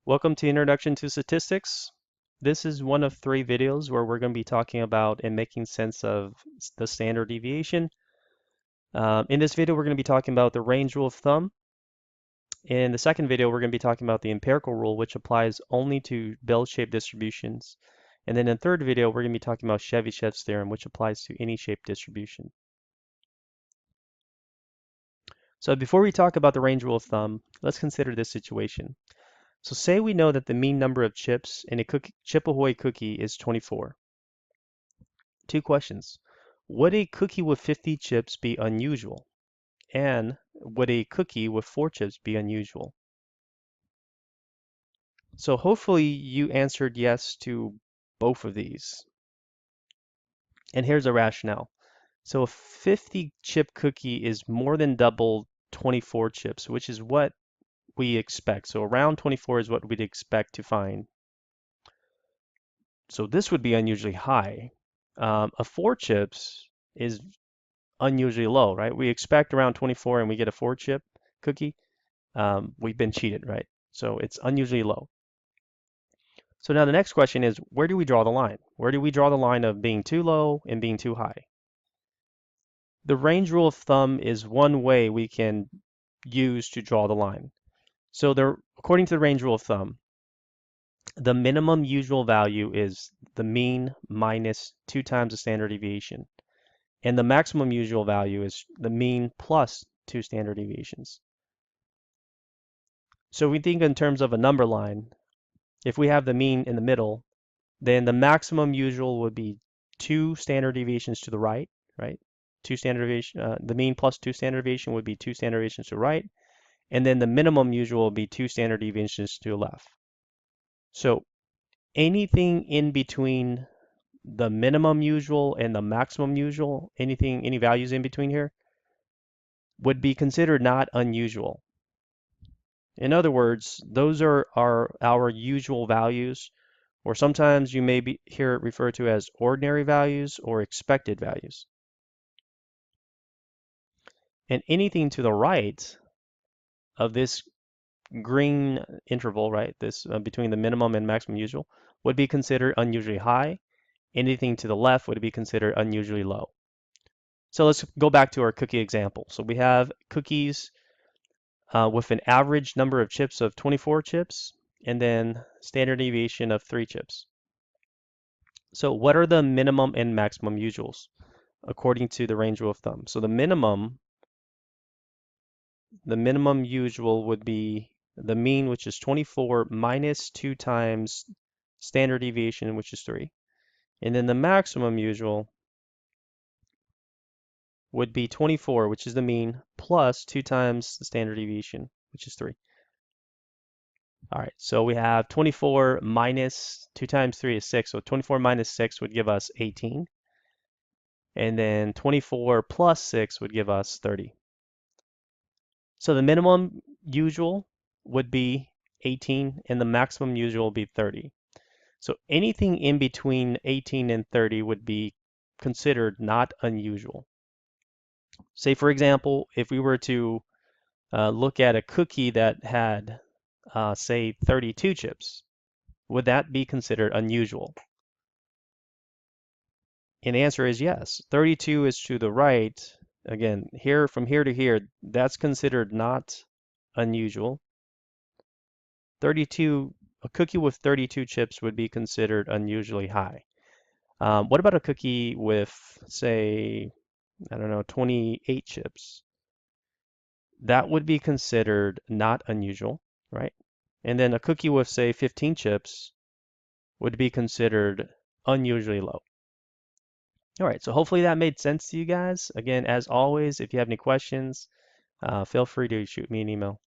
Welcome to Introduction to Statistics. This is one of 3 videos where we're going to be talking about and making sense of the standard deviation. In this video, we're going to be talking about the range rule of thumb. In the second video, we're going to be talking about the empirical rule, which applies only to bell-shaped distributions. And then in the third video, we're going to be talking about Chebyshev's theorem, which applies to any shaped distribution. So before we talk about the range rule of thumb, let's consider this situation. So say we know that the mean number of chips in a Chip Ahoy cookie is 24. Two questions. Would a cookie with 50 chips be unusual? And would a cookie with 4 chips be unusual? So hopefully you answered yes to both of these. And here's a rationale. So a 50 chip cookie is more than double 24 chips, which is what we expect. So around 24 is what we'd expect to find. So this would be unusually high. A 4 chips is unusually low, right? We expect around 24 and we get a 4 chip cookie. We've been cheated, right? So it's unusually low. So now the next question is, where do we draw the line? Where do we draw the line of being too low and being too high? The range rule of thumb is one way we can use to draw the line. So according to the range rule of thumb, the minimum usual value is the mean minus 2 times the standard deviation. And the maximum usual value is the mean plus 2 standard deviations. So we think in terms of a number line. If we have the mean in the middle, then the maximum usual would be 2 standard deviations to the right, right? The mean plus 2 standard deviation would be 2 standard deviations to the right. And then the minimum usual would be 2 standard deviations to the left. So anything in between the minimum usual and the maximum usual, any values in between here, would be considered not unusual. In other words, those are our usual values, or sometimes you may hear it referred to as ordinary values or expected values. And anything to the right of this green interval, right, this between the minimum and maximum usual, would be considered unusually high. Anything to the left would be considered unusually low. So let's go back to our cookie example. So we have cookies with an average number of chips of 24 chips, and then standard deviation of 3 chips. So what are the minimum and maximum usuals according to the range rule of thumb? So the minimum usual would be the mean, which is 24 minus 2 times standard deviation, which is 3. And then the maximum usual would be 24, which is the mean, plus 2 times the standard deviation, which is 3. All right, so we have 24 minus 2 times 3 is 6. So 24 minus 6 would give us 18. And then 24 plus 6 would give us 30. So the minimum usual would be 18 and the maximum usual would be 30. So anything in between 18 and 30 would be considered not unusual. Say, for example, if we were to look at a cookie that had, say, 32 chips, would that be considered unusual? And the answer is yes. 32 is to the right. Again, here from here to here, that's considered not unusual. A cookie with 32 chips would be considered unusually high. What about a cookie with, say, I don't know, 28 chips? That would be considered not unusual, right? And then a cookie with, say, 15 chips would be considered unusually low. All right, so hopefully that made sense to you guys. Again, as always, if you have any questions, feel free to shoot me an email.